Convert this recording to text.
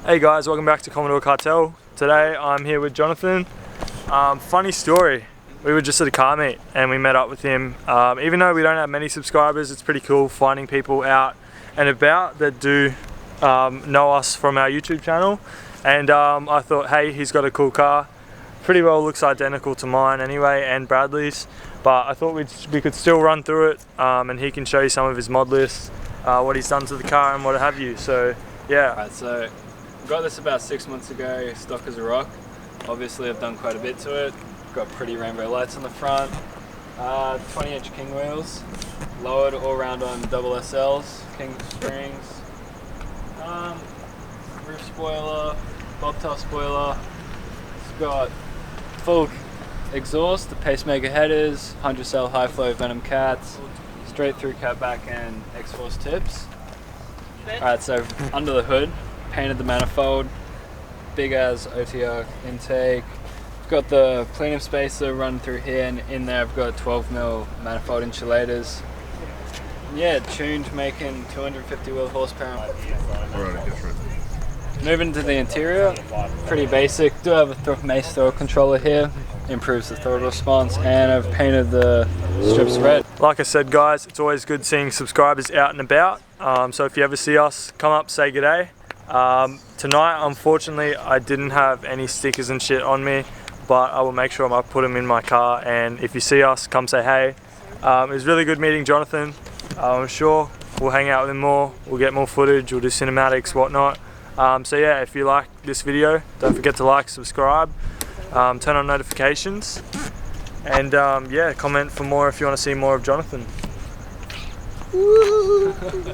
Hey guys, welcome back to Commodore Cartel. Today I'm here with Jonathan. Funny story, we were just at a car meet and we met up with him. Even though we don't have many subscribers, it's pretty cool finding people out and about that do know us from our YouTube channel. And I thought, hey, he's got a cool car. Pretty well looks identical to mine anyway, and Bradley's. But I thought we could still run through it and he can show you some of his mod lists, what he's done to the car and what have you. So yeah. Right, so got this about 6 months ago, stock as a rock. Obviously I've done quite a bit to it. Got pretty rainbow lights on the front, 20-inch king wheels, lowered all round on double SLs, king springs, roof spoiler, bobtail spoiler. It's got full exhaust, the pacemaker headers, 100 cell high flow Venom cats, straight through cat back and X-Force tips. Alright, so under the hood, painted the manifold, big as OTR intake. Got the plenum spacer run through here, and in there I've got 12mm manifold insulators. Yeah, tuned, making 250 wheel horsepower. Moving to the interior, pretty basic. Do have a mace throttle controller here, improves the throttle response, and I've painted the strips red. Like I said guys, it's always good seeing subscribers out and about. So if you ever see us, come up, say good day. Tonight, unfortunately, I didn't have any stickers and shit on me, but I will make sure I put them in my car, and if you see us, come say hey. It was really good meeting Jonathan. I'm sure we'll hang out with him more, we'll get more footage, we'll do cinematics, whatnot. So yeah, if you like this video, don't forget to like, subscribe, turn on notifications, and yeah, comment for more if you want to see more of Jonathan.